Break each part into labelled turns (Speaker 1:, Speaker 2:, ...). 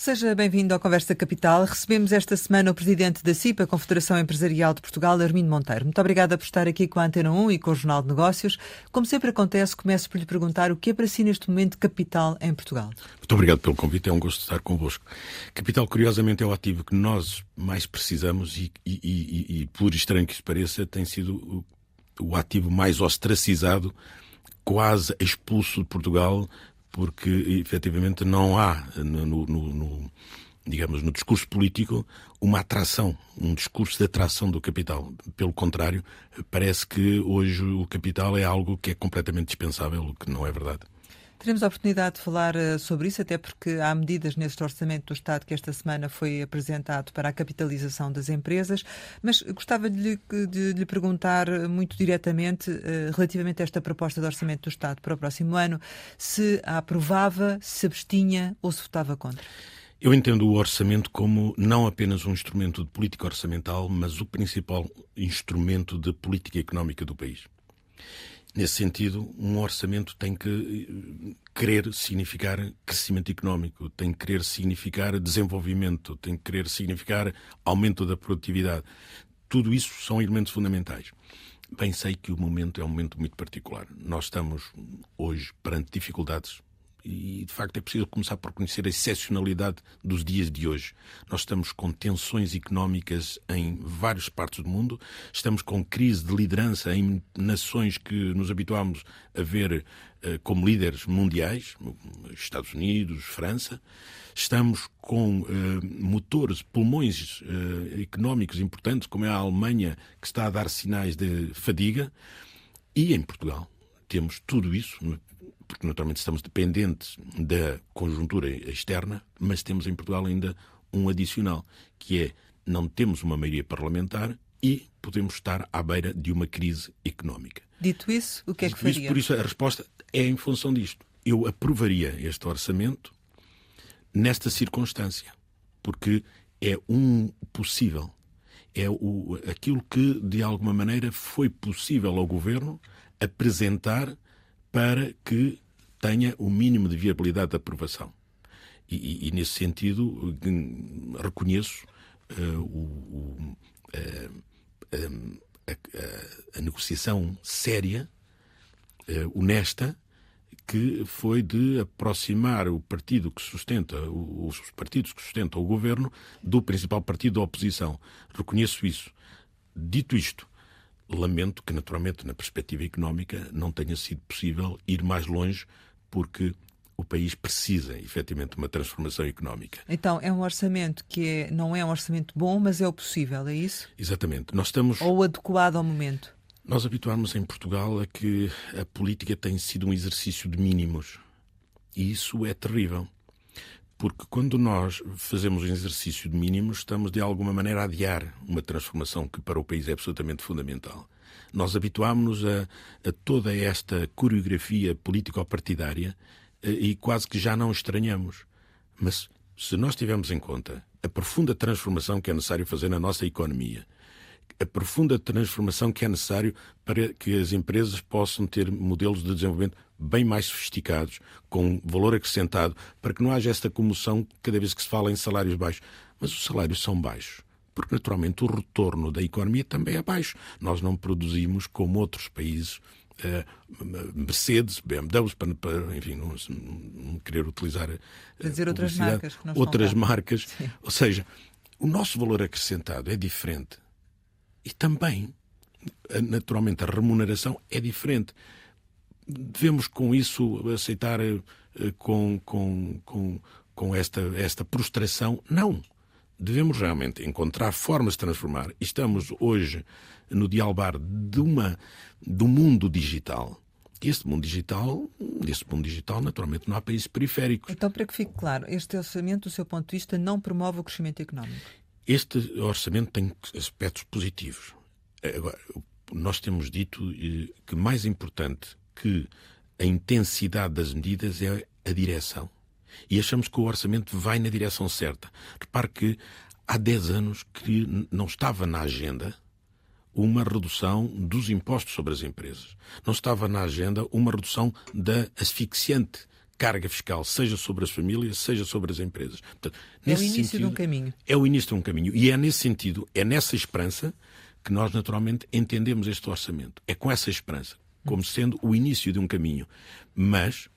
Speaker 1: Seja bem-vindo ao Conversa Capital. Recebemos esta semana o presidente da CIP, a Confederação Empresarial de Portugal, Armindo Monteiro. Muito obrigada por estar aqui com a Antena 1 e com o Jornal de Negócios. Como sempre acontece, começo por lhe perguntar o que é para si neste momento capital em Portugal.
Speaker 2: Muito obrigado pelo convite, é um gosto estar convosco. Capital, curiosamente, é o ativo que nós mais precisamos e por estranho que isso pareça, tem sido o ativo mais ostracizado, quase expulso de Portugal, porque efetivamente não há no discurso político uma atração, um discurso de atração do capital. Pelo contrário, parece que hoje o capital é algo que é completamente dispensável, o que não é verdade.
Speaker 1: Teremos a oportunidade de falar sobre isso, até porque há medidas neste Orçamento do Estado que esta semana foi apresentado para a capitalização das empresas, mas gostava de lhe perguntar muito diretamente, relativamente a esta proposta de Orçamento do Estado para o próximo ano, se a aprovava, se abstinha ou se votava contra.
Speaker 2: Eu entendo o orçamento como não apenas um instrumento de política orçamental, mas o principal instrumento de política económica do país. Nesse sentido, um orçamento tem que querer significar crescimento económico, tem que querer significar desenvolvimento, tem que querer significar aumento da produtividade. Tudo isso são elementos fundamentais. Bem sei que o momento é um momento muito particular. Nós estamos hoje perante dificuldades e, de facto, é preciso começar por conhecer a excepcionalidade dos dias de hoje. Nós estamos com tensões económicas em várias partes do mundo, estamos com crise de liderança em nações que nos habituámos a ver como líderes mundiais, Estados Unidos, França. Estamos com motores, pulmões económicos importantes, como é a Alemanha, que está a dar sinais de fadiga. E em Portugal temos tudo isso, porque naturalmente estamos dependentes da conjuntura externa, mas temos em Portugal ainda um adicional, que é não temos uma maioria parlamentar e podemos estar à beira de uma crise económica.
Speaker 1: Dito isso, o que é que faria?
Speaker 2: Por isso a resposta é em função disto. Eu aprovaria este orçamento nesta circunstância, porque é um possível, é aquilo que de alguma maneira foi possível ao Governo apresentar para que tenha o mínimo de viabilidade de aprovação. E nesse sentido, reconheço a negociação séria, honesta, que foi de aproximar o partido que sustenta, os partidos que sustentam o Governo do principal partido da oposição. Reconheço isso. Dito isto, lamento que, naturalmente, na perspectiva económica, não tenha sido possível ir mais longe, porque o país precisa, efetivamente, de uma transformação económica.
Speaker 1: Então, é um orçamento que não é um orçamento bom, mas é o possível, é isso?
Speaker 2: Exatamente.
Speaker 1: Ou adequado ao momento?
Speaker 2: Nós habituámos em Portugal a que a política tem sido um exercício de mínimos. E isso é terrível. Porque quando nós fazemos um exercício de mínimos, estamos de alguma maneira a adiar uma transformação que para o país é absolutamente fundamental. Nós habituámos-nos a toda esta coreografia político-partidária e quase que já não estranhamos. Mas se nós tivermos em conta a profunda transformação que é necessário fazer na nossa economia, a profunda transformação que é necessário para que as empresas possam ter modelos de desenvolvimento bem mais sofisticados, com valor acrescentado, para que não haja esta comoção cada vez que se fala em salários baixos. Mas os salários são baixos, porque naturalmente o retorno da economia também é baixo. Nós não produzimos como outros países, Mercedes, BMWs, para enfim, não querer utilizar
Speaker 1: dizer outras marcas. Que não
Speaker 2: outras marcas.
Speaker 1: Sim.
Speaker 2: Ou seja, o nosso valor acrescentado é diferente. E também, naturalmente, a remuneração é diferente. Devemos, com isso, aceitar com esta prostração? Não. Devemos realmente encontrar formas de transformar. Estamos hoje no dialbar do mundo digital. Nesse mundo digital, naturalmente, não há países periféricos.
Speaker 1: Então, para que fique claro, este orçamento, do seu ponto de vista, não promove o crescimento económico?
Speaker 2: Este orçamento tem aspectos positivos. Agora, nós temos dito que mais importante que a intensidade das medidas é a direção. E achamos que o orçamento vai na direção certa. Repare que há 10 anos que não estava na agenda uma redução dos impostos sobre as empresas. Não estava na agenda uma redução da asfixiante carga fiscal, seja sobre as famílias, seja sobre as empresas. Portanto,
Speaker 1: é o início de um caminho.
Speaker 2: É o início de um caminho. E é nesse sentido, é nessa esperança que nós naturalmente entendemos este orçamento. É com essa esperança, como sendo o início de um caminho. Mas,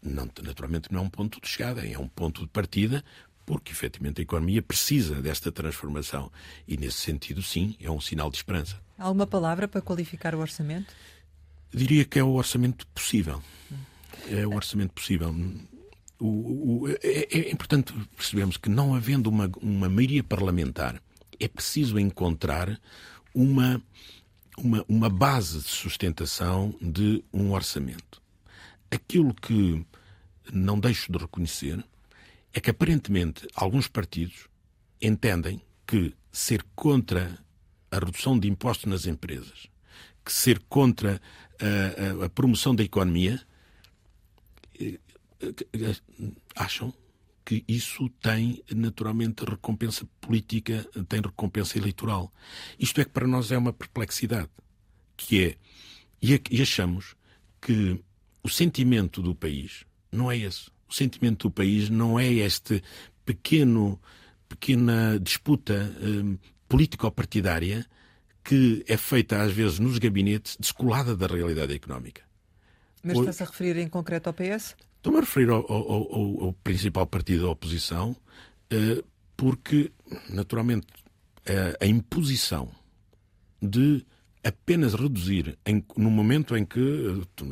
Speaker 2: naturalmente, não é um ponto de chegada, é um ponto de partida, porque efetivamente a economia precisa desta transformação. E nesse sentido, sim, é um sinal de esperança.
Speaker 1: Há alguma palavra para qualificar o orçamento?
Speaker 2: Diria que é o orçamento possível. É o orçamento possível. É importante percebermos que, não havendo uma maioria parlamentar, é preciso encontrar uma base de sustentação de um orçamento. Aquilo que não deixo de reconhecer é que, aparentemente, alguns partidos entendem que ser contra a redução de impostos nas empresas, que ser contra a promoção da economia, acham que isso tem naturalmente recompensa política, tem recompensa eleitoral. Isto é que para nós é uma perplexidade, e achamos que o sentimento do país não é esse. O sentimento do país não é esta pequena disputa político-partidária que é feita às vezes nos gabinetes, descolada da realidade económica.
Speaker 1: Mas está-se a referir em concreto ao PS?
Speaker 2: Estou-me a referir ao principal partido da oposição, porque, naturalmente, a imposição de apenas reduzir, no momento em que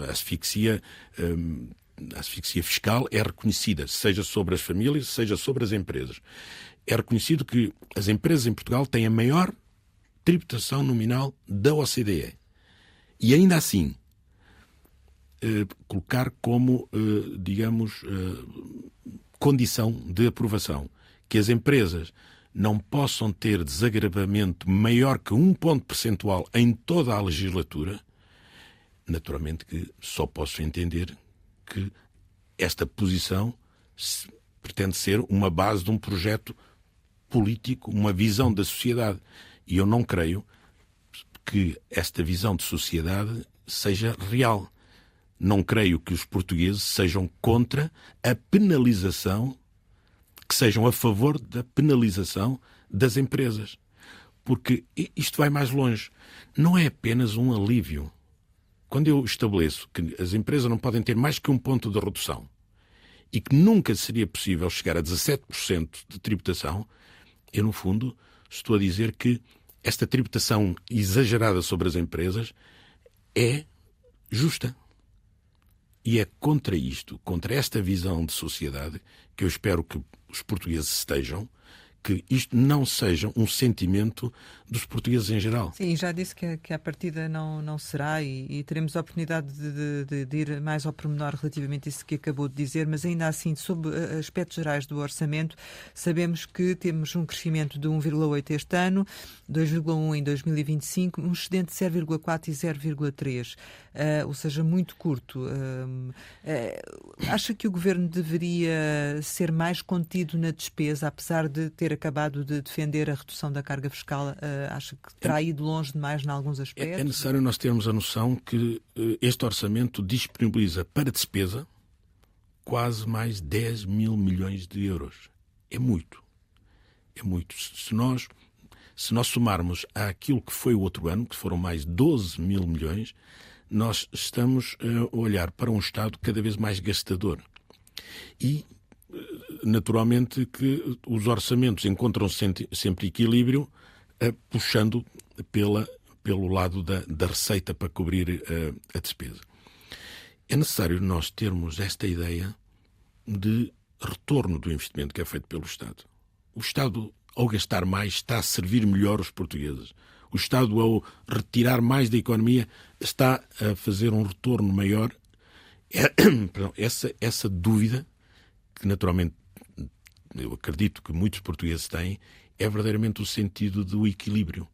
Speaker 2: a asfixia fiscal é reconhecida, seja sobre as famílias, seja sobre as empresas. É reconhecido que as empresas em Portugal têm a maior tributação nominal da OCDE. E ainda assim, colocar como, condição de aprovação que as empresas não possam ter desagravamento maior que 1 ponto percentual em toda a legislatura, naturalmente que só posso entender que esta posição pretende ser uma base de um projeto político, uma visão da sociedade. E eu não creio que esta visão de sociedade seja real. Não creio que os portugueses sejam contra a penalização, que sejam a favor da penalização das empresas. Porque isto vai mais longe. Não é apenas um alívio. Quando eu estabeleço que as empresas não podem ter mais que 1 ponto de redução e que nunca seria possível chegar a 17% de tributação, eu, no fundo, estou a dizer que esta tributação exagerada sobre as empresas é justa. E é contra isto, contra esta visão de sociedade, que eu espero que os portugueses estejam, que isto não seja um sentimento dos portugueses em geral.
Speaker 1: Sim, já disse que à partida não será e teremos a oportunidade de ir mais ao pormenor relativamente a isso que acabou de dizer, mas ainda assim, sob aspectos gerais do orçamento, sabemos que temos um crescimento de 1,8 este ano, 2,1 em 2025, um excedente de 0,4 e 0,3, ou seja, muito curto. Acha que o Governo deveria ser mais contido na despesa, apesar de ter acabado de defender a redução da carga fiscal? Acha que terá ido longe demais em alguns aspectos?
Speaker 2: É necessário nós termos a noção que este orçamento disponibiliza para despesa quase mais 10 mil milhões de euros. É muito. É muito. Se nós somarmos àquilo que foi o outro ano, que foram mais 12 mil milhões, nós estamos a olhar para um Estado cada vez mais gastador. E, naturalmente, que os orçamentos encontram sempre equilíbrio, puxando pelo lado da receita para cobrir a despesa. É necessário nós termos esta ideia de retorno do investimento que é feito pelo Estado. O Estado, ao gastar mais, está a servir melhor os portugueses. O Estado, ao retirar mais da economia, está a fazer um retorno maior. Essa dúvida, que naturalmente eu acredito que muitos portugueses têm, é verdadeiramente o sentido do equilíbrio.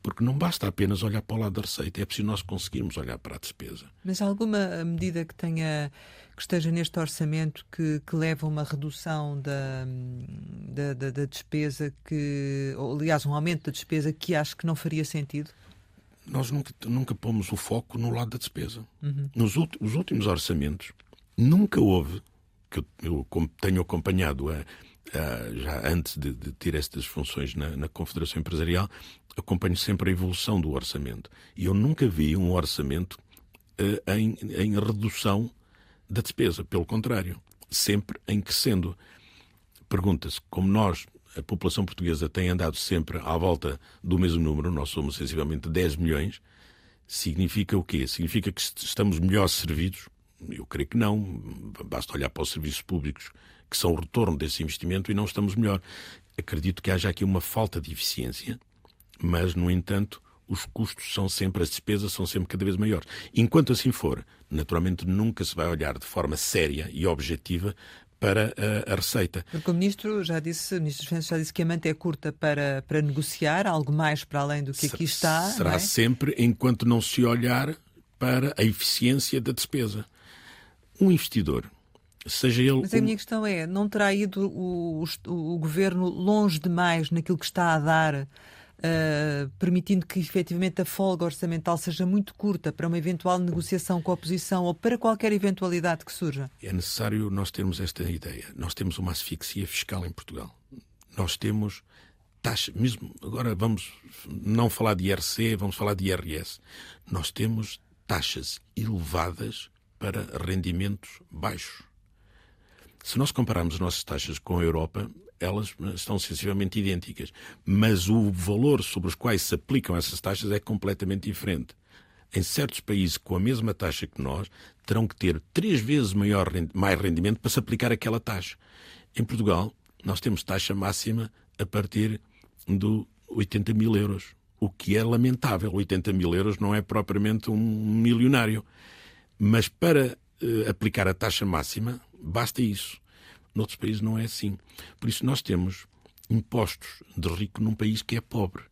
Speaker 2: Porque não basta apenas olhar para o lado da receita, é preciso nós conseguirmos olhar para a despesa.
Speaker 1: Mas alguma medida que esteja neste orçamento que leva a uma redução da despesa, ou, aliás, um aumento da despesa que acho que não faria sentido?
Speaker 2: Nós nunca pomos o foco no lado da despesa.
Speaker 1: Uhum.
Speaker 2: Os últimos orçamentos Nunca houve, que eu tenho acompanhado já antes de ter estas funções na Confederação Empresarial, acompanho sempre a evolução do orçamento. E eu nunca vi um orçamento em redução da despesa. Pelo contrário, sempre em crescendo. Pergunta-se, como a população portuguesa tem andado sempre à volta do mesmo número, nós somos sensivelmente 10 milhões, significa o quê? Significa que estamos melhor servidos? Eu creio que não. Basta olhar para os serviços públicos, que são o retorno desse investimento, e não estamos melhor. Acredito que haja aqui uma falta de eficiência, mas, no entanto, os custos as despesas são sempre cada vez maiores. Enquanto assim for, naturalmente nunca se vai olhar de forma séria e objetiva para a receita.
Speaker 1: Porque o Ministro dos Finanças já disse que a manta é curta para negociar, algo mais para além do que aqui está.
Speaker 2: Será
Speaker 1: não é?
Speaker 2: sempre enquanto não se olhar para a eficiência da despesa. Um investidor, seja ele...
Speaker 1: Mas a minha questão é, não terá ido o Governo longe demais naquilo que está a dar, permitindo que efetivamente a folga orçamental seja muito curta para uma eventual negociação com a oposição ou para qualquer eventualidade que surja?
Speaker 2: É necessário nós termos esta ideia. Nós temos uma asfixia fiscal em Portugal. Nós temos taxas, mesmo agora vamos não falar de IRC, vamos falar de IRS. Nós temos taxas elevadas para rendimentos baixos. Se nós compararmos as nossas taxas com a Europa, elas estão sensivelmente idênticas, mas o valor sobre os quais se aplicam essas taxas é completamente diferente. Em certos países com a mesma taxa que nós, terão que ter 3 vezes mais rendimento para se aplicar aquela taxa. Em Portugal, nós temos taxa máxima a partir de 80 mil euros, o que é lamentável. 80 mil euros não é propriamente um milionário. Mas para aplicar a taxa máxima, basta isso. Noutros países não é assim. Por isso nós temos impostos de rico num país que é pobre.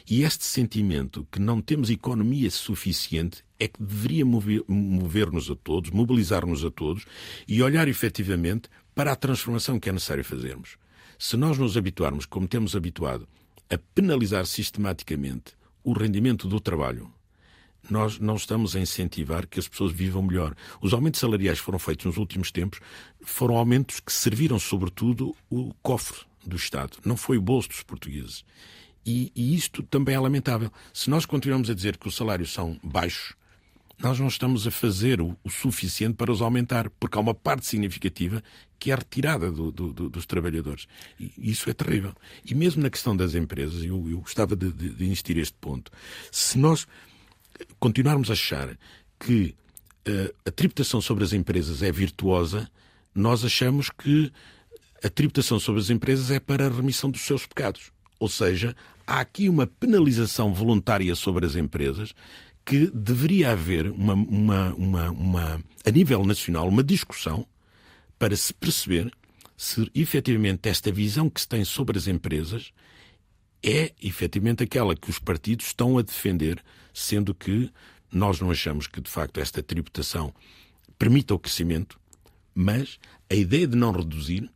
Speaker 2: E este sentimento que não temos economia suficiente é que deveria mover-nos a todos, mobilizar-nos a todos e olhar efetivamente para a transformação que é necessário fazermos. Se nós nos habituarmos, como temos habituado, a penalizar sistematicamente o rendimento do trabalho, nós não estamos a incentivar que as pessoas vivam melhor. Os aumentos salariais que foram feitos nos últimos tempos foram aumentos que serviram, sobretudo, o cofre do Estado. Não foi o bolso dos portugueses. E isto também é lamentável. Se nós continuamos a dizer que os salários são baixos, nós não estamos a fazer o suficiente para os aumentar, porque há uma parte significativa que é retirada dos trabalhadores. E isso é terrível. E mesmo na questão das empresas, eu gostava de insistir este ponto. Se nós continuarmos a achar que a tributação sobre as empresas é virtuosa, nós achamos que a tributação sobre as empresas é para a remissão dos seus pecados. Ou seja, há aqui uma penalização voluntária sobre as empresas que deveria haver a nível nacional uma discussão para se perceber se efetivamente esta visão que se tem sobre as empresas é efetivamente aquela que os partidos estão a defender, sendo que nós não achamos que de facto esta tributação permita o crescimento, mas a ideia de não reduzir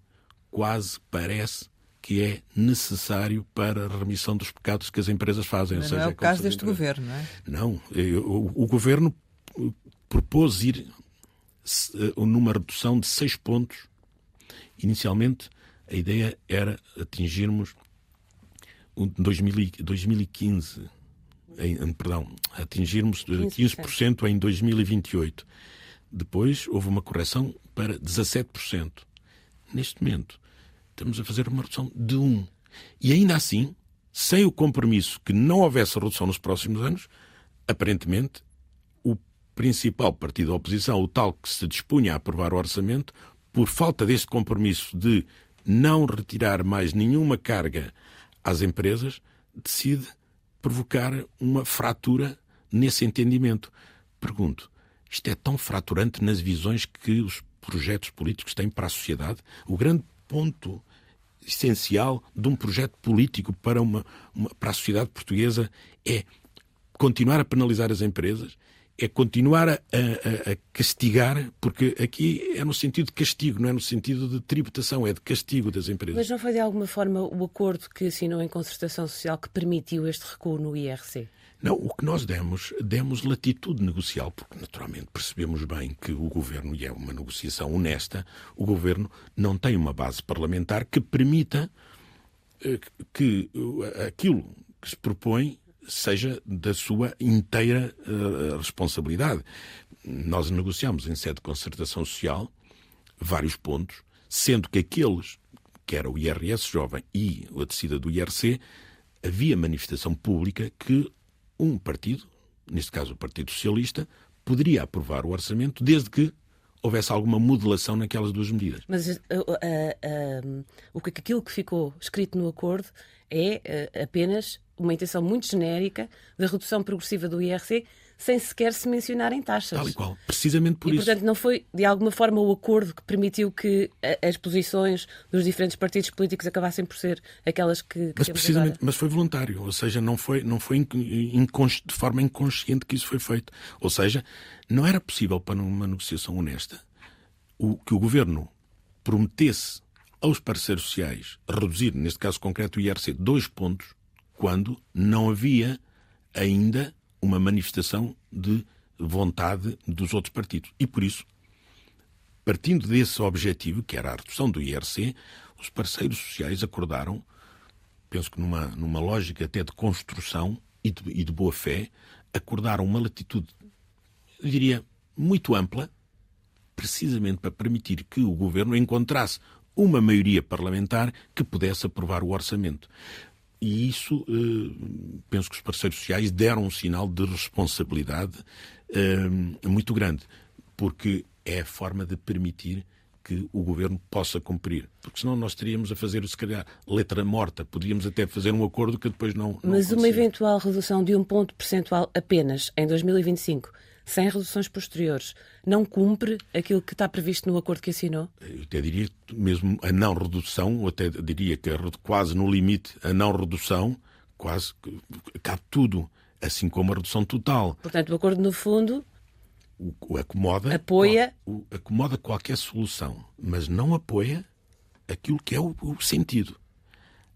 Speaker 2: quase parece que é necessário para a remissão dos pecados que as empresas fazem.
Speaker 1: Mas não é o caso deste governo, não é?
Speaker 2: Não. O governo propôs ir numa redução de 6 pontos. Inicialmente, a ideia era atingirmos 2015, atingirmos 15% em 2028. Depois houve uma correção para 17%. Neste momento, estamos a fazer uma redução de 1%. E ainda assim, sem o compromisso que não houvesse redução nos próximos anos, aparentemente, o principal partido da oposição, o tal que se dispunha a aprovar o orçamento, por falta deste compromisso de não retirar mais nenhuma carga às empresas, decide provocar uma fratura nesse entendimento. Pergunto, isto é tão fraturante nas visões que os projetos políticos têm para a sociedade? O grande ponto essencial de um projeto político para a sociedade portuguesa é continuar a penalizar as empresas, é continuar a castigar, porque aqui é no sentido de castigo, não é no sentido de tributação, é de castigo das empresas.
Speaker 3: Mas não foi de alguma forma o acordo que assinou em concertação social que permitiu este recuo no IRC?
Speaker 2: Não, o que nós demos latitude negocial, porque naturalmente percebemos bem que o Governo, e é uma negociação honesta, o Governo não tem uma base parlamentar que permita que aquilo que se propõe seja da sua inteira responsabilidade. Nós negociamos em sede de concertação social vários pontos, sendo que aqueles, que era o IRS jovem e a descida do IRC, havia manifestação pública que um partido, neste caso o Partido Socialista, poderia aprovar o orçamento desde que houvesse alguma modelação naquelas duas medidas.
Speaker 3: Mas aquilo que ficou escrito no acordo é apenas uma intenção muito genérica da redução progressiva do IRC, sem sequer se mencionarem taxas.
Speaker 2: Tal e qual, precisamente por isso.
Speaker 3: E, portanto, não foi, de alguma forma, o acordo que permitiu que as posições dos diferentes partidos políticos acabassem por ser aquelas que
Speaker 2: mas
Speaker 3: temos
Speaker 2: precisamente,
Speaker 3: agora.
Speaker 2: mas foi voluntário, ou seja, não foi de forma inconsciente que isso foi feito. Ou seja, não era possível para uma negociação honesta que o Governo prometesse aos parceiros sociais reduzir, neste caso concreto, o IRC 2 pontos, quando não havia ainda uma manifestação de vontade dos outros partidos. E por isso, partindo desse objetivo, que era a redução do IRC, os parceiros sociais acordaram, penso que numa lógica até de construção e de boa-fé, acordaram uma latitude, eu diria, muito ampla, precisamente para permitir que o Governo encontrasse uma maioria parlamentar que pudesse aprovar o orçamento. E isso, penso que os parceiros sociais deram um sinal de responsabilidade muito grande, porque é a forma de permitir que o Governo possa cumprir. Porque senão nós teríamos a fazer, se calhar, letra morta. Podíamos até fazer um acordo que depois não
Speaker 3: Mas uma eventual redução de 1 ponto percentual apenas em 2025, sem reduções posteriores, não cumpre aquilo que está previsto no acordo que assinou?
Speaker 2: Eu até diria mesmo a não redução, ou até diria que quase no limite a não redução, quase cabe tudo, assim como a redução total.
Speaker 3: Portanto, o acordo, no fundo,
Speaker 2: acomoda qualquer solução, mas não apoia aquilo que é o sentido.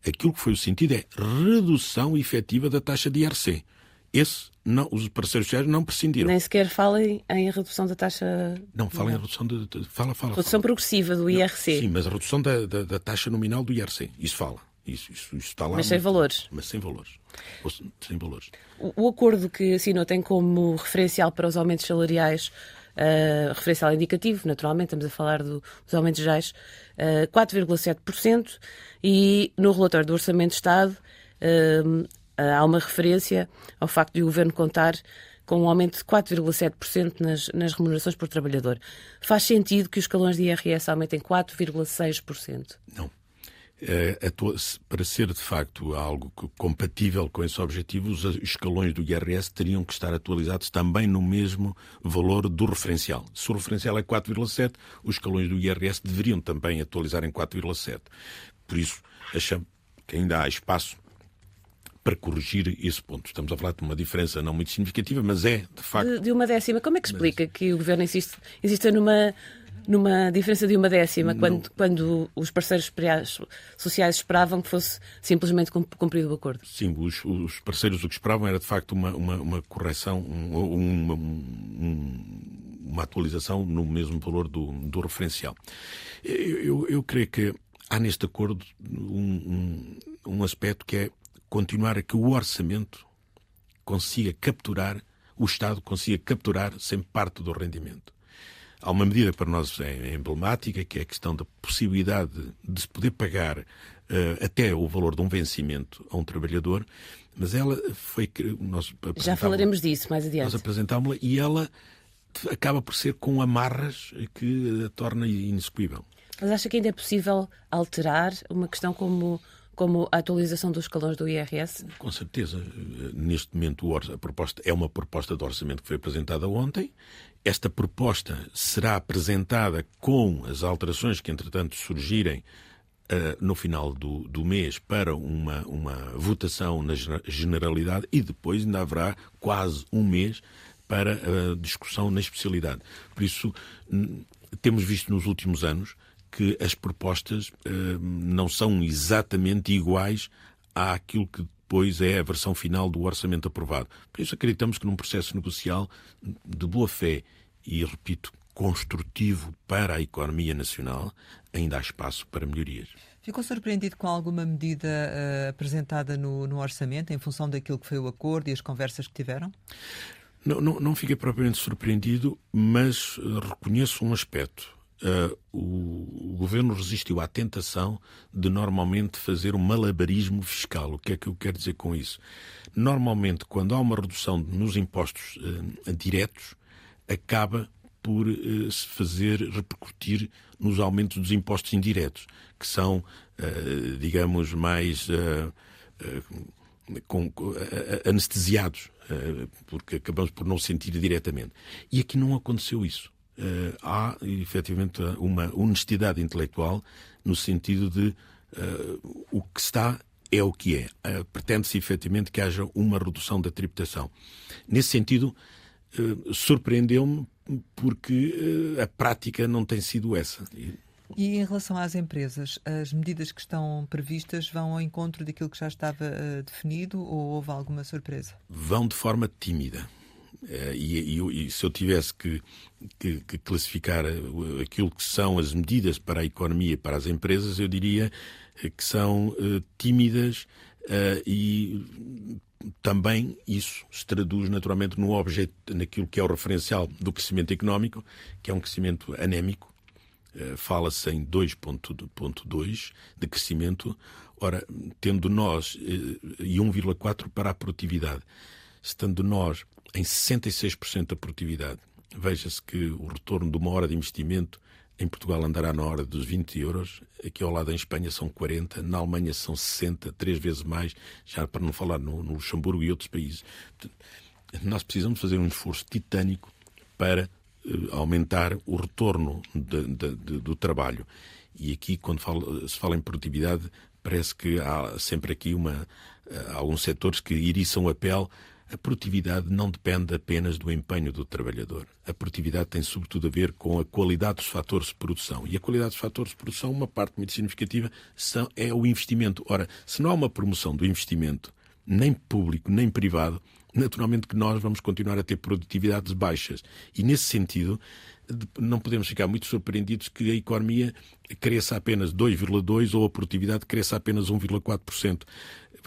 Speaker 2: Aquilo que foi o sentido é redução efetiva da taxa de IRC. Não, os parceiros sociais não prescindiram.
Speaker 3: Nem sequer falem em redução da taxa...
Speaker 2: Não, falem em redução
Speaker 3: redução progressiva do IRC.
Speaker 2: Sim, mas a redução da taxa nominal do IRC. Isso fala. Isso está lá.
Speaker 3: Mas sem valores.
Speaker 2: Mas sem valores. Sem valores.
Speaker 3: O acordo que assinou tem como referencial para os aumentos salariais, referencial indicativo, naturalmente, estamos a falar dos aumentos gerais, 4,7%, e no relatório do Orçamento de Estado há uma referência ao facto de o Governo contar com um aumento de 4,7% nas remunerações por trabalhador. Faz sentido que os escalões de IRS aumentem 4,6%?
Speaker 2: Não. Para ser de facto algo compatível com esse objetivo, os escalões do IRS teriam que estar atualizados também no mesmo valor do referencial. Se o referencial é 4,7, os escalões do IRS deveriam também atualizar em 4,7. Por isso, achamos que ainda há espaço para corrigir esse ponto. Estamos a falar de uma diferença não muito significativa, mas é, de facto...
Speaker 3: De uma décima. Como é que explica que o Governo insista numa diferença de uma décima, quando os parceiros sociais esperavam que fosse simplesmente cumprido o acordo?
Speaker 2: Sim, os parceiros o que esperavam era, de facto, uma correção, uma atualização no mesmo valor do referencial. Eu creio que há neste acordo um aspecto que é continuar a que o orçamento consiga capturar, o Estado consiga capturar sempre parte do rendimento. Há uma medida que para nós é emblemática, que é a questão da possibilidade de se poder pagar até o valor de um vencimento a um trabalhador, mas ela foi...
Speaker 3: Já falaremos disso mais adiante.
Speaker 2: Nós apresentámos-la e ela acaba por ser com amarras que a torna inexecuível.
Speaker 3: Mas acha que ainda é possível alterar uma questão como a atualização dos escalões do IRS?
Speaker 2: Com certeza. Neste momento a proposta é uma proposta de orçamento que foi apresentada ontem. Esta proposta será apresentada com as alterações que, entretanto, surgirem no final do mês para uma votação na generalidade e depois ainda haverá quase um mês para a discussão na especialidade. Por isso, temos visto nos últimos anos que as propostas não são exatamente iguais àquilo que depois é a versão final do orçamento aprovado. Por isso acreditamos que num processo negocial de boa fé e, repito, construtivo para a economia nacional, ainda há espaço para melhorias.
Speaker 1: Ficou surpreendido com alguma medida apresentada no orçamento, em função daquilo que foi o acordo e as conversas que tiveram?
Speaker 2: Não fiquei propriamente surpreendido, mas reconheço um aspecto. O Governo resistiu à tentação de normalmente fazer um malabarismo fiscal. O que é que eu quero dizer com isso? Normalmente, quando há uma redução nos impostos diretos, acaba por se fazer repercutir nos aumentos dos impostos indiretos, que são, digamos, mais anestesiados, porque acabamos por não sentir diretamente. E aqui não aconteceu isso. Há, efetivamente, uma honestidade intelectual no sentido de o que está é o que é. Pretende-se, efetivamente, que haja uma redução da tributação. Nesse sentido, surpreendeu-me porque a prática não tem sido essa.
Speaker 1: E em relação às empresas, as medidas que estão previstas vão ao encontro daquilo que já estava definido ou houve alguma surpresa?
Speaker 2: Vão de forma tímida. E se eu tivesse que classificar aquilo que são as medidas para a economia e para as empresas, eu diria que são tímidas e também isso se traduz naturalmente no objeto, naquilo que é o referencial do crescimento económico, que é um crescimento anémico. Fala-se em 2,2 de crescimento, ora, tendo nós e 1,4 para a produtividade, estando nós em 66% da produtividade, veja-se que o retorno de uma hora de investimento em Portugal andará na hora dos 20 euros, aqui ao lado em Espanha são 40, na Alemanha são 60, 3 vezes mais, já para não falar no Luxemburgo e outros países. Portanto, nós precisamos fazer um esforço titânico para aumentar o retorno do trabalho. E aqui, quando se fala em produtividade, parece que há sempre aqui alguns setores que iriçam a pele. A produtividade não depende apenas do empenho do trabalhador. A produtividade tem sobretudo a ver com a qualidade dos fatores de produção. E a qualidade dos fatores de produção, uma parte muito significativa, é o investimento. Ora, se não há uma promoção do investimento, nem público, nem privado, naturalmente que nós vamos continuar a ter produtividades baixas. E, nesse sentido, não podemos ficar muito surpreendidos que a economia cresça apenas 2,2% ou a produtividade cresça apenas 1,4%.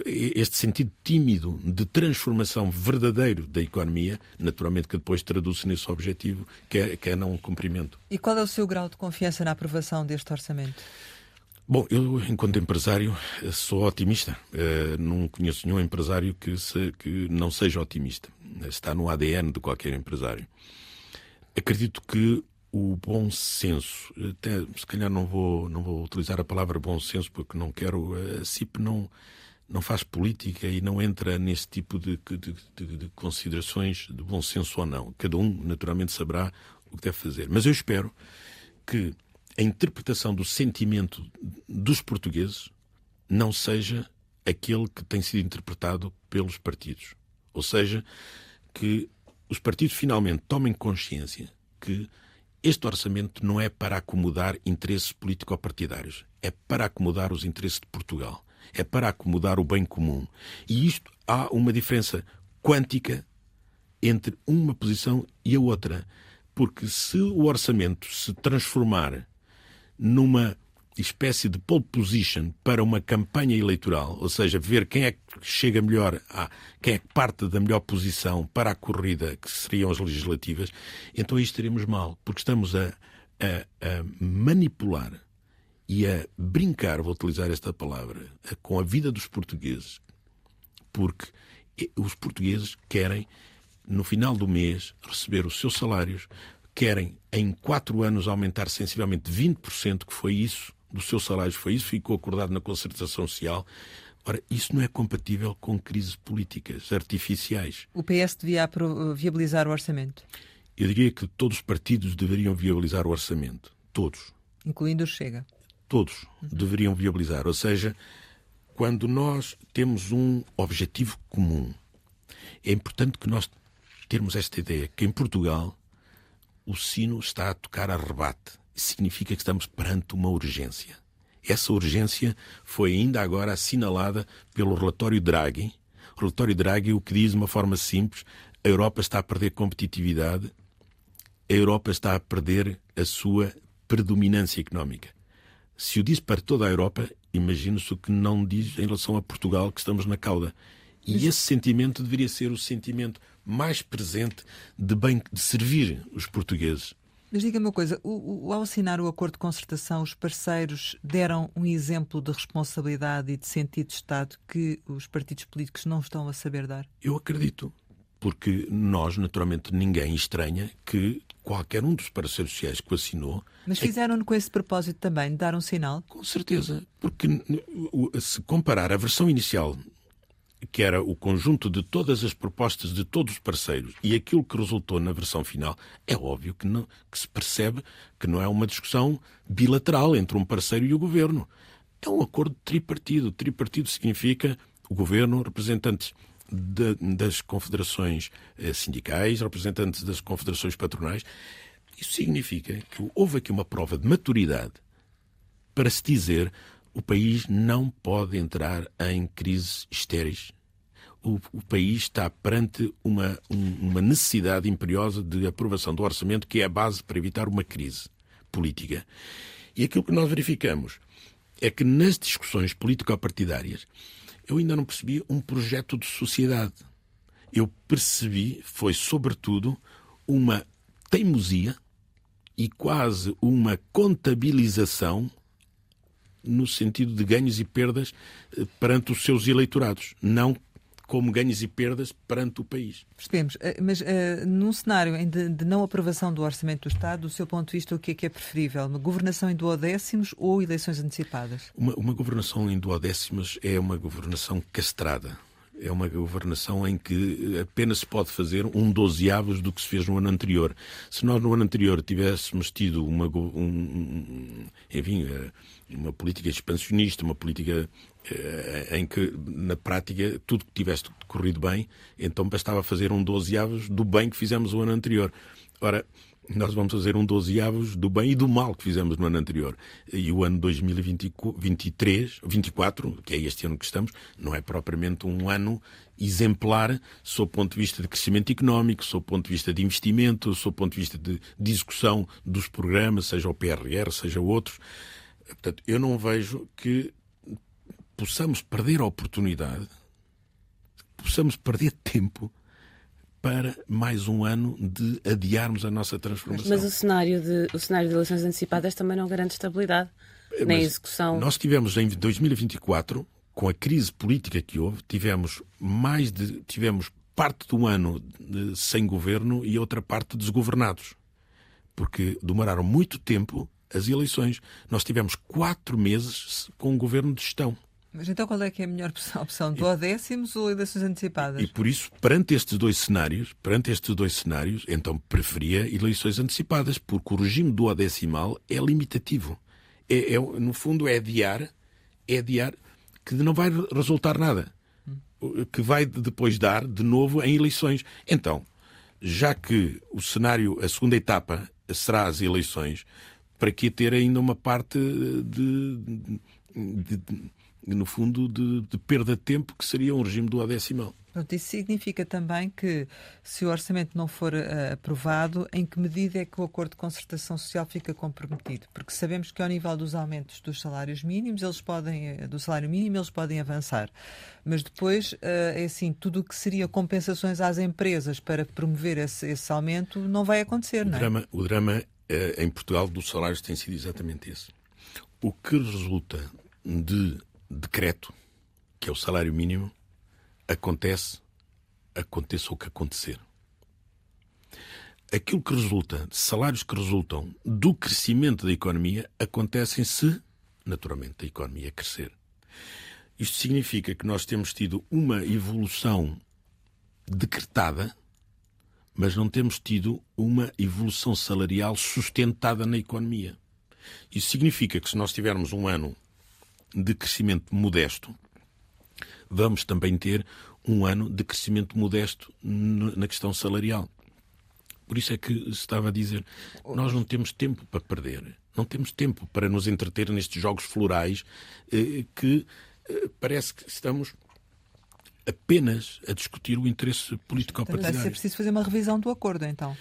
Speaker 2: Este sentido tímido de transformação verdadeiro da economia, naturalmente que depois traduz-se nesse objetivo, que é não cumprimento.
Speaker 1: E qual é o seu grau de confiança na aprovação deste orçamento?
Speaker 2: Bom, eu, enquanto empresário, sou otimista. Não conheço nenhum empresário que não seja otimista. Está no ADN de qualquer empresário. Acredito que o bom senso, até se calhar não vou utilizar a palavra bom senso porque não quero, a CIP não faz política e não entra nesse tipo de considerações de bom senso ou não. Cada um, naturalmente, saberá o que deve fazer. Mas eu espero que a interpretação do sentimento dos portugueses não seja aquele que tem sido interpretado pelos partidos. Ou seja, que os partidos finalmente tomem consciência que este orçamento não é para acomodar interesses político-partidários, é para acomodar os interesses de Portugal, é para acomodar o bem comum. E isto há uma diferença quântica entre uma posição e a outra. Porque se o orçamento se transformar numa espécie de pole position para uma campanha eleitoral, ou seja, ver quem é que chega melhor, quem é que parte da melhor posição para a corrida, que seriam as legislativas, então aí estaremos mal, porque estamos a manipular e a brincar, vou utilizar esta palavra, com a vida dos portugueses, porque os portugueses querem, no final do mês, receber os seus salários, querem, em 4 anos, aumentar sensivelmente 20%, que foi isso, dos seus salários, foi isso, ficou acordado na concertação social. Ora, isso não é compatível com crises políticas artificiais.
Speaker 1: O PS devia viabilizar o orçamento?
Speaker 2: Eu diria que todos os partidos deveriam viabilizar o orçamento. Todos.
Speaker 1: Incluindo o Chega?
Speaker 2: Todos deveriam viabilizar. Ou seja, quando nós temos um objetivo comum, é importante que nós termos esta ideia, que em Portugal o sino está a tocar a rebate. Isso significa que estamos perante uma urgência. Essa urgência foi ainda agora assinalada pelo relatório Draghi. O relatório Draghi o que diz de uma forma simples: a Europa está a perder competitividade, a Europa está a perder a sua predominância económica. Se o diz para toda a Europa, imagina-se o que não diz em relação a Portugal, que estamos na cauda. E esse sentimento deveria ser o sentimento mais presente de servir os portugueses.
Speaker 1: Mas diga-me uma coisa, ao assinar o acordo de concertação, os parceiros deram um exemplo de responsabilidade e de sentido de Estado que os partidos políticos não estão a saber dar?
Speaker 2: Eu acredito, porque nós, naturalmente, ninguém estranha que qualquer um dos parceiros sociais que o assinou...
Speaker 1: Mas fizeram-no com esse propósito também, de dar um sinal?
Speaker 2: Com certeza, porque se comparar a versão inicial, que era o conjunto de todas as propostas de todos os parceiros, e aquilo que resultou na versão final, é óbvio que se percebe que não é uma discussão bilateral entre um parceiro e o governo. É um acordo tripartido. Tripartido significa o governo, representantes das confederações sindicais, representantes das confederações patronais. Isso significa que houve aqui uma prova de maturidade para se dizer: o país não pode entrar em crises estéreis. O país está perante uma necessidade imperiosa de aprovação do orçamento, que é a base para evitar uma crise política. E aquilo que nós verificamos é que nas discussões político-partidárias eu ainda não percebi um projeto de sociedade. Eu percebi, foi sobretudo, uma teimosia e quase uma contabilização no sentido de ganhos e perdas perante os seus eleitorados, não como ganhos e perdas perante o país.
Speaker 1: Percebemos, mas num cenário de não aprovação do Orçamento do Estado, do seu ponto de vista, o que é preferível? Uma governação em duodécimos ou eleições antecipadas?
Speaker 2: Uma governação em duodécimos é uma governação castrada. É uma governação em que apenas se pode fazer um dozeavos do que se fez no ano anterior. Se nós no ano anterior tivéssemos tido uma política expansionista, uma política em que, na prática, tudo que tivesse corrido bem, então bastava fazer um dozeavos do bem que fizemos no ano anterior. Ora, nós vamos fazer um dozeavos do bem e do mal que fizemos no ano anterior. E o ano 2024, que é este ano que estamos, não é propriamente um ano exemplar sob o ponto de vista de crescimento económico, sob o ponto de vista de investimento, sob o ponto de vista de execução dos programas, seja o PRR, seja outros. Portanto, eu não vejo que possamos perder a oportunidade, possamos perder tempo para mais um ano de adiarmos a nossa transformação.
Speaker 3: Mas o cenário de eleições antecipadas também não garante estabilidade, nem execução.
Speaker 2: Nós tivemos em 2024, com a crise política que houve, tivemos parte do ano sem governo e outra parte desgovernados, porque demoraram muito tempo as eleições. Nós tivemos 4 meses com um governo de gestão.
Speaker 1: Mas então qual é que é a melhor opção? Duodécimos ou eleições antecipadas?
Speaker 2: E por isso, perante estes dois cenários, então preferia eleições antecipadas, porque o regime duodecimal é limitativo. No fundo, é adiar que não vai resultar nada, que vai depois dar de novo em eleições. Então, já que o cenário, a segunda etapa será as eleições, para que ter ainda uma parte no fundo, de perda de tempo, que seria um regime duodecimal.
Speaker 1: Isso significa também que, se o orçamento não for aprovado, em que medida é que o acordo de concertação social fica comprometido? Porque sabemos que ao nível dos aumentos dos salários mínimos, eles podem avançar. Mas depois, tudo o que seria compensações às empresas para promover esse aumento não vai acontecer, não é?
Speaker 2: O drama em Portugal dos salários tem sido exatamente esse. O que resulta de decreto, que é o salário mínimo, aconteça o que acontecer. Aquilo que resulta, de salários que resultam do crescimento da economia, acontecem se, naturalmente, a economia crescer. Isto significa que nós temos tido uma evolução decretada, mas não temos tido uma evolução salarial sustentada na economia. Isso significa que se nós tivermos um ano de crescimento modesto, vamos também ter um ano de crescimento modesto na questão salarial. Por isso é que estava a dizer, nós não temos tempo para perder. Não temos tempo para nos entreter nestes jogos florais que parece que estamos apenas a discutir o interesse político-partidário.
Speaker 1: Vai ser preciso fazer uma revisão do acordo, então.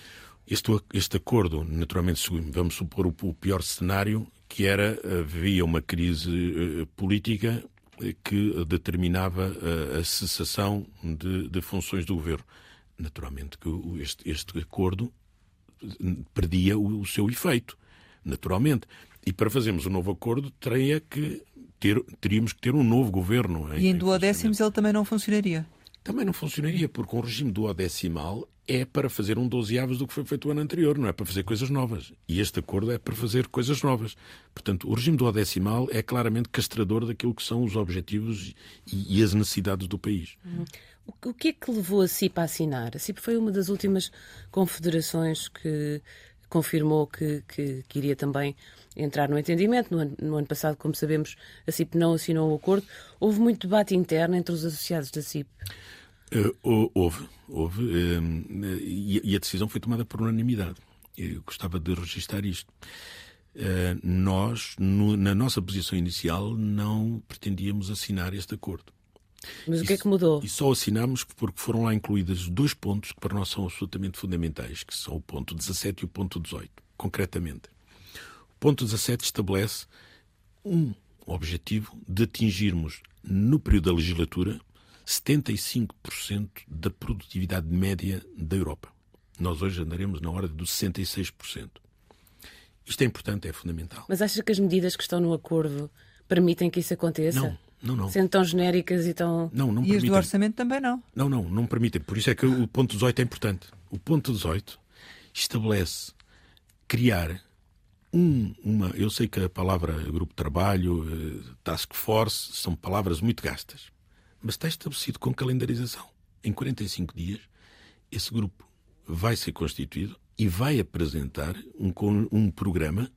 Speaker 2: Este acordo, naturalmente, vamos supor o pior cenário, que havia uma crise política que determinava a cessação de funções do governo. Naturalmente que este acordo perdia o seu efeito, naturalmente. E para fazermos um novo acordo teríamos que ter um novo governo.
Speaker 1: E em duodécimos ele também não funcionaria?
Speaker 2: Também não funcionaria, porque um regime duodecimal é para fazer um 12avos do que foi feito o ano anterior, não é para fazer coisas novas. E este acordo é para fazer coisas novas. Portanto, o regime duodecimal é claramente castrador daquilo que são os objetivos e as necessidades do país.
Speaker 3: O que é que levou a CIP a assinar? A CIP foi uma das últimas confederações que confirmou que iria também entrar no entendimento. No ano passado, como sabemos, a CIP não assinou o acordo. Houve muito debate interno entre os associados da CIP?
Speaker 2: Houve. E a decisão foi tomada por unanimidade. Eu gostava de registrar isto. Nós, na nossa posição inicial, não pretendíamos assinar este acordo.
Speaker 3: Mas o que é que mudou?
Speaker 2: E só assinámos porque foram lá incluídos 2 pontos que para nós são absolutamente fundamentais, que são o ponto 17 e o ponto 18, concretamente. O ponto 17 estabelece um objetivo de atingirmos, no período da legislatura, 75% da produtividade média da Europa. Nós hoje andaremos na ordem dos 66%. Isto é importante, é fundamental.
Speaker 3: Mas acha que as medidas que estão no acordo permitem que isso aconteça?
Speaker 2: Não.
Speaker 3: Sendo tão genéricas e tão...
Speaker 2: Não
Speaker 1: E
Speaker 2: permitem.
Speaker 1: as do orçamento também não?
Speaker 2: Não permitem. Por isso é que o ponto 18 é importante. O ponto 18 estabelece criar eu sei que a palavra grupo de trabalho, task force, são palavras muito gastas, mas está estabelecido com calendarização. Em 45 dias, esse grupo vai ser constituído e vai apresentar um programa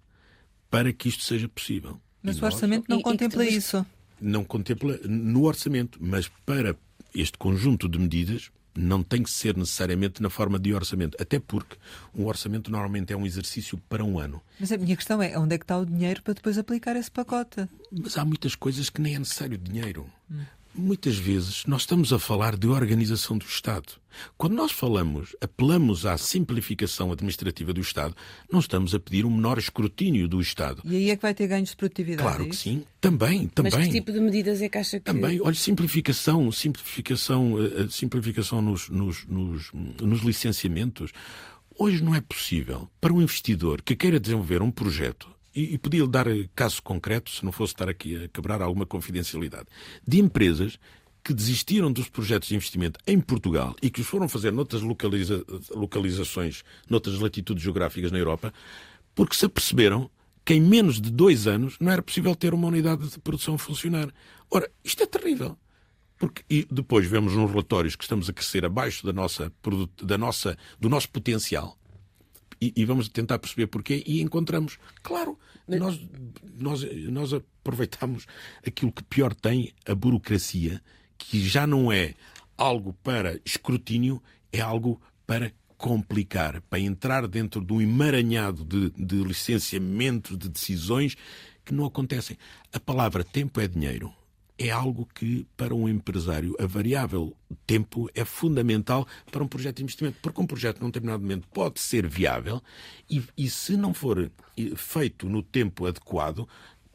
Speaker 2: para que isto seja possível.
Speaker 1: Mas o orçamento não contempla isso?
Speaker 2: Não contempla no orçamento, mas para este conjunto de medidas não tem que ser necessariamente na forma de orçamento, até porque um orçamento normalmente é um exercício para um ano.
Speaker 1: Mas a minha questão é, onde é que está o dinheiro para depois aplicar esse pacote?
Speaker 2: Mas há muitas coisas que nem é necessário dinheiro. Muitas vezes nós estamos a falar de organização do Estado. Quando nós apelamos à simplificação administrativa do Estado, não estamos a pedir um menor escrutínio do Estado.
Speaker 1: E aí é que vai ter ganhos de produtividade?
Speaker 2: Claro que sim. Também.
Speaker 3: Mas que tipo de medidas é que acha que...
Speaker 2: Também, olha, simplificação nos licenciamentos. Hoje não é possível para um investidor que queira desenvolver um projeto, e podia-lhe dar caso concreto, se não fosse estar aqui a quebrar alguma confidencialidade, de empresas que desistiram dos projetos de investimento em Portugal e que os foram fazer noutras localizações, noutras latitudes geográficas na Europa, porque se aperceberam que em menos de 2 anos não era possível ter uma unidade de produção a funcionar. Ora, isto é terrível. E depois vemos nos relatórios que estamos a crescer abaixo do nosso potencial. E vamos tentar perceber porquê e encontramos. Claro, nós aproveitamos aquilo que pior tem, a burocracia, que já não é algo para escrutínio, é algo para complicar, para entrar dentro de um emaranhado de licenciamentos, de decisões que não acontecem. A palavra tempo é dinheiro. É algo que, para um empresário, a variável tempo é fundamental para um projeto de investimento, porque um projeto num determinado momento pode ser viável e se não for feito no tempo adequado,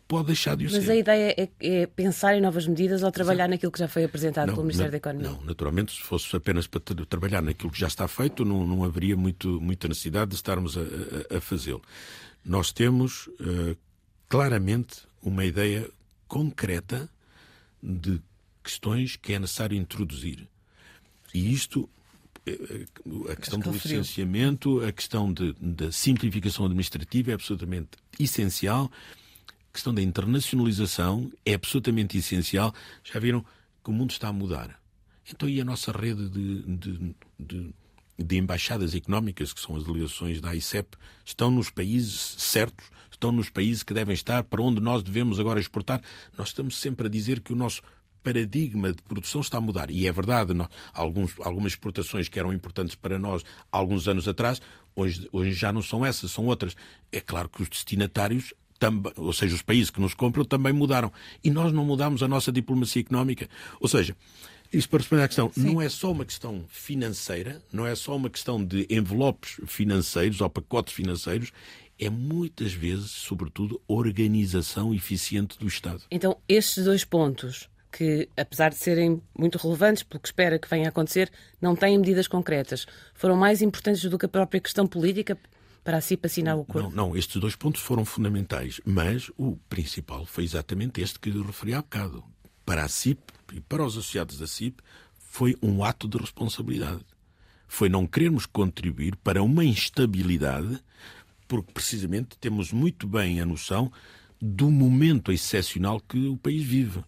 Speaker 2: pode deixar de o ser.
Speaker 3: Mas a ideia é pensar em novas medidas ou trabalhar naquilo que já foi apresentado pelo Ministério da Economia?
Speaker 2: Não, naturalmente, se fosse apenas para trabalhar naquilo que já está feito, não haveria muita necessidade de estarmos a fazê-lo. Nós temos claramente uma ideia concreta de questões que é necessário introduzir. E isto, a questão do licenciamento, a questão da simplificação administrativa é absolutamente essencial. A questão da internacionalização é absolutamente essencial. Já viram que o mundo está a mudar. Então, e a nossa rede de embaixadas económicas, que são as delegações da AICEP, estão nos países certos, estão nos países que devem estar, para onde nós devemos agora exportar. Nós estamos sempre a dizer que o nosso paradigma de produção está a mudar. E é verdade, algumas exportações que eram importantes para nós há alguns anos atrás, Hoje já não são essas, são outras. É claro que os destinatários, ou seja, os países que nos compram, também mudaram. E nós não mudamos a nossa diplomacia económica. Ou seja, isto para responder à questão,
Speaker 1: Sim.
Speaker 2: não é só uma questão financeira, não é só uma questão de envelopes financeiros ou pacotes financeiros, é muitas vezes, sobretudo, organização eficiente do Estado.
Speaker 3: Então, estes 2 pontos, que apesar de serem muito relevantes pelo que espera que venha a acontecer, não têm medidas concretas, foram mais importantes do que a própria questão política para a CIP assinar o acordo?
Speaker 2: Não, estes 2 pontos foram fundamentais, mas o principal foi exatamente este que eu referi há bocado. Para a CIP e para os associados da CIP foi um ato de responsabilidade. Foi não querermos contribuir para uma instabilidade, porque precisamente temos muito bem a noção do momento excepcional que o país vive.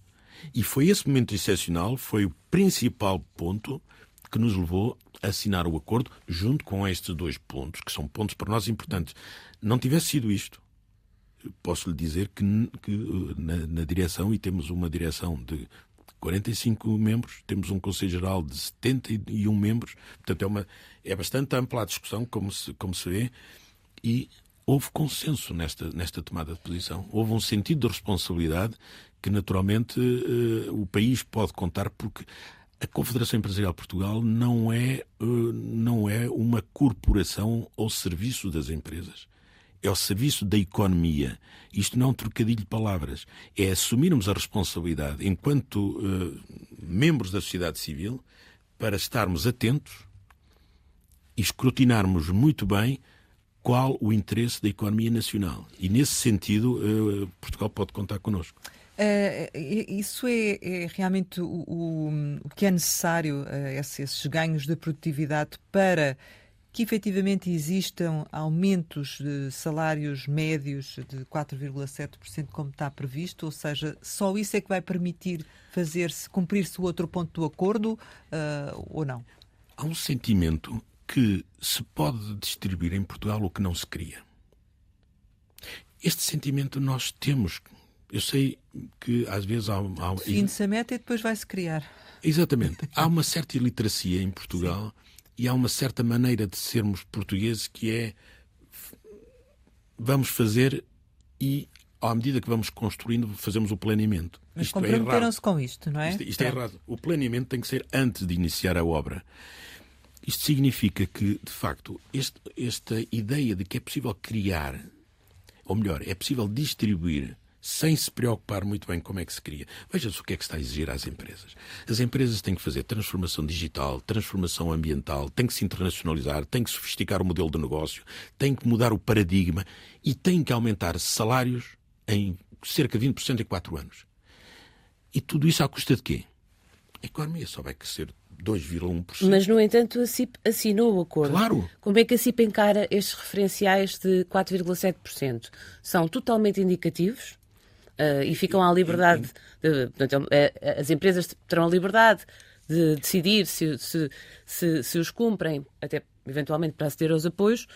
Speaker 2: E foi esse momento excepcional, foi o principal ponto que nos levou a assinar o acordo, junto com estes 2 pontos, que são pontos para nós importantes. Não tivesse sido isto, posso lhe dizer que na direção, e temos uma direção de 45 membros, temos um Conselho Geral de 71 membros, portanto é bastante ampla a discussão, como se vê, e houve consenso nesta tomada de posição. Houve um sentido de responsabilidade que, naturalmente, o país pode contar, porque a Confederação Empresarial de Portugal não é uma corporação ao serviço das empresas. É ao serviço da economia. Isto não é um trocadilho de palavras. É assumirmos a responsabilidade, enquanto membros da sociedade civil, para estarmos atentos e escrutinarmos muito bem qual o interesse da economia nacional. E, nesse sentido, Portugal pode contar connosco.
Speaker 1: Isso é realmente o que é necessário, esses ganhos de produtividade, para que efetivamente existam aumentos de salários médios de 4,7%, como está previsto, ou seja, só isso é que vai permitir cumprir-se o outro ponto do acordo, ou não?
Speaker 2: Há um sentimento que se pode distribuir em Portugal o que não se cria. Este sentimento nós temos. Eu sei que às vezes há
Speaker 1: define-se a meta e depois vai-se criar.
Speaker 2: Exatamente. Há uma certa iliteracia em Portugal. Sim. E há uma certa maneira de sermos portugueses que é vamos fazer e, à medida que vamos construindo, fazemos o planeamento.
Speaker 1: Mas comprometeram-se com isto, não é?
Speaker 2: Isto é errado. O planeamento tem que ser antes de iniciar a obra. Isto significa que, de facto, esta ideia de que é possível criar, ou melhor, é possível distribuir sem se preocupar muito bem como é que se cria. Veja-se o que é que está a exigir às empresas. As empresas têm que fazer transformação digital, transformação ambiental, têm que se internacionalizar, têm que sofisticar o modelo de negócio, têm que mudar o paradigma e têm que aumentar salários em cerca de 20% em 4 anos. E tudo isso à custa de quê? A economia só vai crescer 2,1%.
Speaker 3: Mas, no entanto, a CIP assinou o acordo.
Speaker 2: Claro.
Speaker 3: Como é que a CIP encara estes referenciais de 4,7%? São totalmente indicativos? E ficam à liberdade, portanto, as empresas terão a liberdade de decidir se os cumprem, até eventualmente para aceder aos apoios,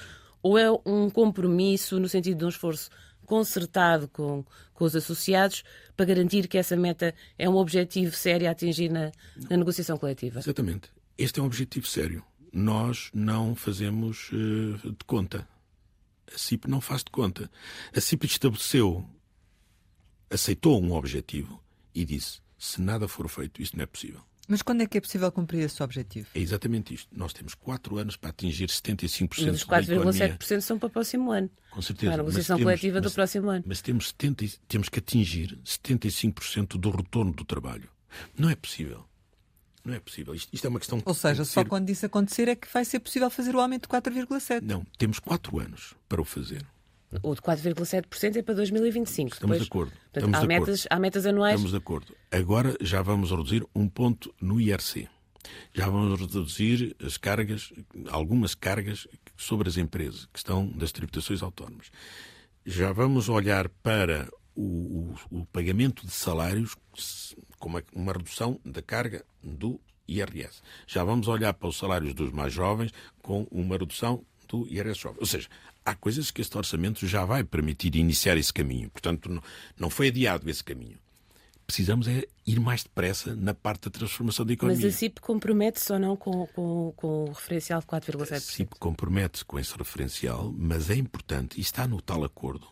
Speaker 3: ou é um compromisso no sentido de um esforço concertado com os associados para garantir que essa meta é um objetivo sério a atingir na negociação coletiva?
Speaker 2: Exatamente. Este é um objetivo sério. Nós não fazemos de conta. A CIP não faz de conta. A CIP aceitou um objetivo e disse: se nada for feito, isto não é possível.
Speaker 1: Mas quando é que é possível cumprir esse objetivo?
Speaker 2: É exatamente isto. Nós temos 4 anos para atingir 75%
Speaker 3: mas os
Speaker 2: da economia.
Speaker 3: 4,7% são para o próximo ano.
Speaker 2: Com certeza.
Speaker 3: Para a negociação coletiva do próximo ano.
Speaker 2: Mas temos que atingir 75% do retorno do trabalho. Não é possível. Não é possível. Isto é uma questão...
Speaker 1: Ou seja, só quando isso acontecer é que vai ser possível fazer o aumento de 4,7%.
Speaker 2: Não, temos 4 anos para o fazer.
Speaker 3: O de 4,7% é para 2025.
Speaker 2: Estamos de acordo.
Speaker 3: Portanto, há metas anuais.
Speaker 2: Estamos de acordo. Agora já vamos reduzir um ponto no IRC. Já vamos reduzir algumas cargas sobre as empresas que estão das tributações autónomas. Já vamos olhar para o pagamento de salários como uma redução da carga do IRS. Já vamos olhar para os salários dos mais jovens com uma redução do IRS jovem. Ou seja, há coisas que este orçamento já vai permitir iniciar esse caminho. Portanto, não foi adiado esse caminho. precisamos é ir mais depressa na parte da transformação da economia.
Speaker 3: Mas a CIP compromete-se ou não com o referencial de 4,7%?
Speaker 2: A CIP compromete-se com esse referencial, mas é importante, e está no tal acordo,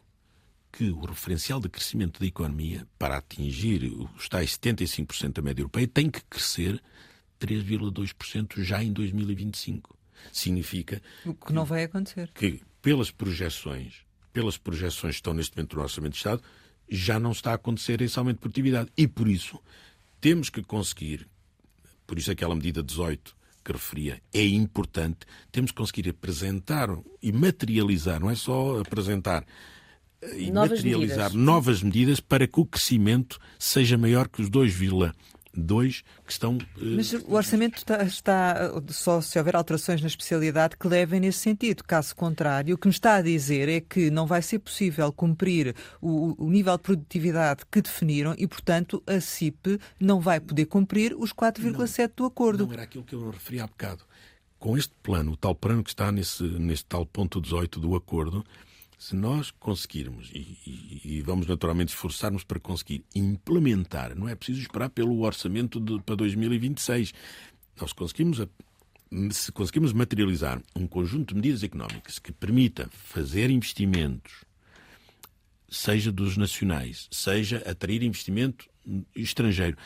Speaker 2: que o referencial de crescimento da economia, para atingir os tais 75% da média europeia, tem que crescer 3,2% já em 2025. Significa...
Speaker 1: O que não vai acontecer.
Speaker 2: Que, pelas projeções que estão neste momento no Orçamento de Estado, já não está a acontecer esse aumento de produtividade. E, por isso, temos que conseguir, por isso aquela medida 18 que referia, é importante, temos que conseguir apresentar e materializar, não é só apresentar, e materializar novas medidas para que o crescimento seja maior que os 2,2 que estão...
Speaker 1: Mas o orçamento está só se houver alterações na especialidade que levem nesse sentido. Caso contrário, o que me está a dizer é que não vai ser possível cumprir o nível de produtividade que definiram e, portanto, a CIP não vai poder cumprir os 4,7% do acordo.
Speaker 2: Não era aquilo que eu referi há bocado. Com este plano, o tal plano que está neste tal ponto 18 do acordo, se nós conseguirmos, e vamos naturalmente esforçar-nos para conseguir implementar, não é preciso esperar pelo orçamento para 2026, se conseguimos materializar um conjunto de medidas económicas que permita fazer investimentos, seja dos nacionais, seja atrair investimento estrangeiro,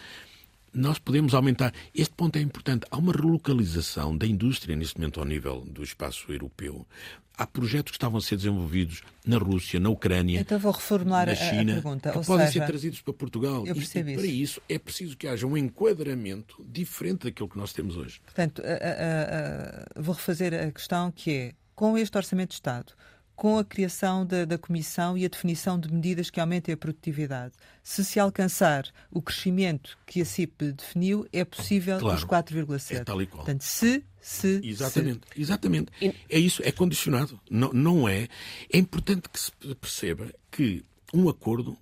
Speaker 2: nós podemos aumentar. Este ponto é importante. Há uma relocalização da indústria neste momento ao nível do espaço europeu. Há projetos que estavam a ser desenvolvidos na Rússia, na Ucrânia,
Speaker 1: então vou reformular
Speaker 2: na China,
Speaker 1: a pergunta.
Speaker 2: que podem ser trazidos para Portugal.
Speaker 1: Eu percebo
Speaker 2: para isso é preciso que haja um enquadramento diferente daquilo que nós temos hoje.
Speaker 1: Portanto, vou refazer a questão que é, com este Orçamento de Estado, com a criação da Comissão e a definição de medidas que aumentem a produtividade, se alcançar o crescimento que a CIP definiu, é possível os 4,7%.
Speaker 2: É tal e qual.
Speaker 1: Portanto,
Speaker 2: Exatamente. É isso, é condicionado. Não é. É importante que se perceba que um acordo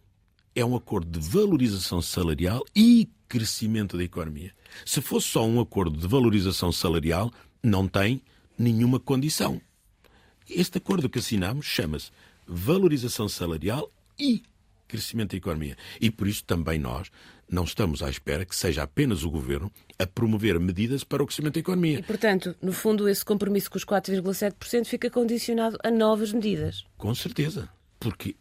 Speaker 2: é um acordo de valorização salarial e crescimento da economia. Se fosse só um acordo de valorização salarial, não tem nenhuma condição. Este acordo que assinamos chama-se valorização salarial e crescimento da economia. E por isso também nós não estamos à espera que seja apenas o Governo a promover medidas para o crescimento da economia.
Speaker 3: E, portanto, no fundo, esse compromisso com os 4,7% fica condicionado a novas medidas.
Speaker 2: Com certeza. Porque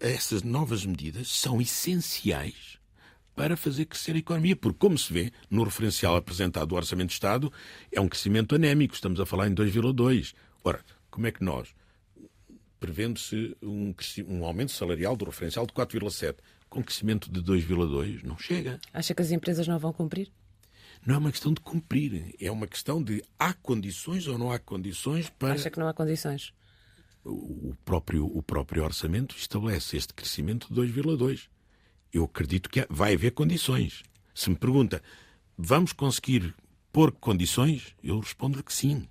Speaker 2: essas novas medidas são essenciais para fazer crescer a economia. Porque, como se vê no referencial apresentado do Orçamento de Estado, é um crescimento anémico. Estamos a falar em 2,2%. Ora, como é que nós, prevendo-se um aumento salarial do referencial de 4,7%, com crescimento de 2,2%, não chega.
Speaker 3: Acha que as empresas não vão cumprir?
Speaker 2: Não é uma questão de cumprir, é uma questão de há condições ou não há condições para...
Speaker 3: Acha que não há condições?
Speaker 2: O próprio orçamento estabelece este crescimento de 2,2%. Eu acredito que vai haver condições. Se me pergunta, vamos conseguir pôr condições? Eu respondo que sim.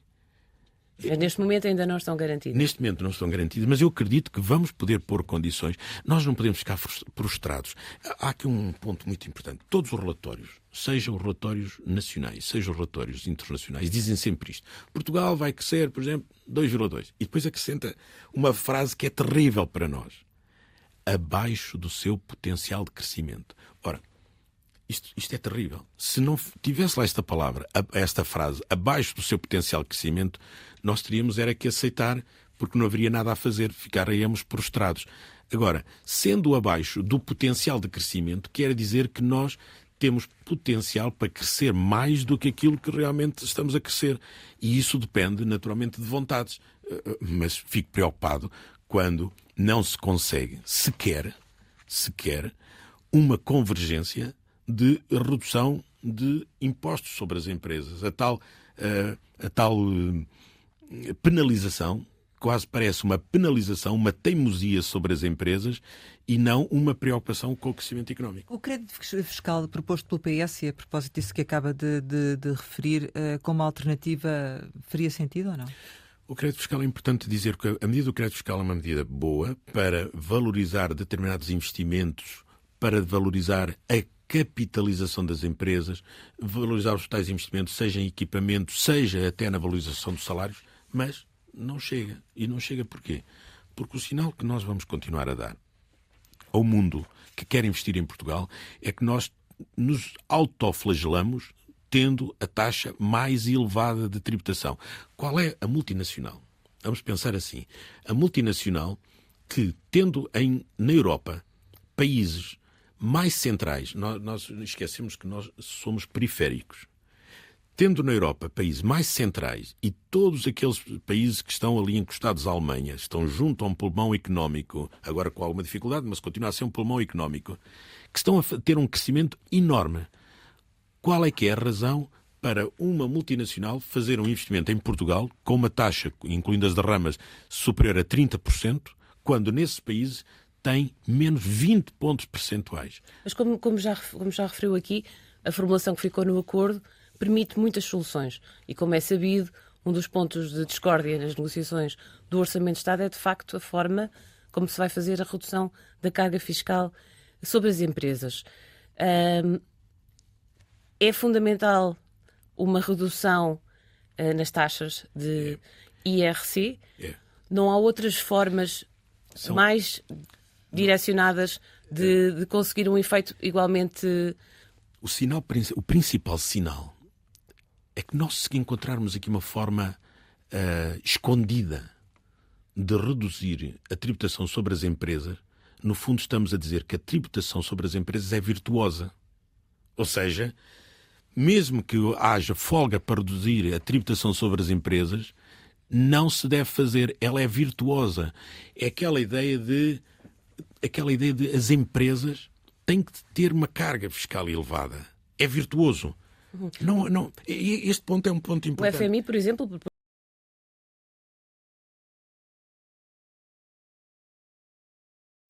Speaker 3: Mas neste momento ainda não estão garantidas.
Speaker 2: Neste momento não estão garantidas, mas eu acredito que vamos poder pôr condições. Nós não podemos ficar frustrados. Há aqui um ponto muito importante. Todos os relatórios, sejam os relatórios nacionais, sejam os relatórios internacionais, dizem sempre isto. Portugal vai crescer, por exemplo, 2,2%. E depois acrescenta uma frase que é terrível para nós. Abaixo do seu potencial de crescimento. Ora, isto é terrível. Se não tivesse lá esta frase, abaixo do seu potencial de crescimento, nós teríamos era que aceitar, porque não haveria nada a fazer, ficaríamos prostrados. Agora, sendo abaixo do potencial de crescimento, quer dizer que nós temos potencial para crescer mais do que aquilo que realmente estamos a crescer. E isso depende, naturalmente, de vontades. Mas fico preocupado quando não se consegue sequer uma convergência de redução de impostos sobre as empresas. A tal penalização, quase parece uma penalização, uma teimosia sobre as empresas e não uma preocupação com o crescimento económico.
Speaker 1: O crédito fiscal proposto pelo PS, a propósito disso que acaba de referir, como alternativa, faria sentido ou não?
Speaker 2: O crédito fiscal é importante dizer que a medida do crédito fiscal é uma medida boa para valorizar determinados investimentos, para valorizar a capitalização das empresas, valorizar os tais investimentos, seja em equipamentos, seja até na valorização dos salários, mas não chega. E não chega porquê? Porque o sinal que nós vamos continuar a dar ao mundo que quer investir em Portugal é que nós nos autoflagelamos tendo a taxa mais elevada de tributação. Qual é a multinacional? Vamos pensar assim. A multinacional que, tendo na Europa países mais centrais, nós esquecemos que nós somos periféricos, tendo na Europa países mais centrais e todos aqueles países que estão ali encostados à Alemanha, estão junto a um pulmão económico, agora com alguma dificuldade, mas continua a ser um pulmão económico, que estão a ter um crescimento enorme. Qual é que é a razão para uma multinacional fazer um investimento em Portugal com uma taxa, incluindo as derramas, superior a 30%, quando nesses países tem menos 20 pontos percentuais?
Speaker 3: Mas como já referiu aqui, a formulação que ficou no acordo permite muitas soluções. E como é sabido, um dos pontos de discórdia nas negociações do Orçamento de Estado é, de facto, a forma como se vai fazer a redução da carga fiscal sobre as empresas. É fundamental uma redução nas taxas de IRC. Não há outras formas mais direcionadas de conseguir um efeito igualmente...
Speaker 2: O principal sinal é que nós, se encontrarmos aqui uma forma escondida de reduzir a tributação sobre as empresas, no fundo estamos a dizer que a tributação sobre as empresas é virtuosa. Ou seja, mesmo que haja folga para reduzir a tributação sobre as empresas, não se deve fazer. Ela é virtuosa. É aquela ideia de as empresas têm que ter uma carga fiscal elevada. É virtuoso. Este ponto é um ponto importante.
Speaker 3: O FMI, por exemplo,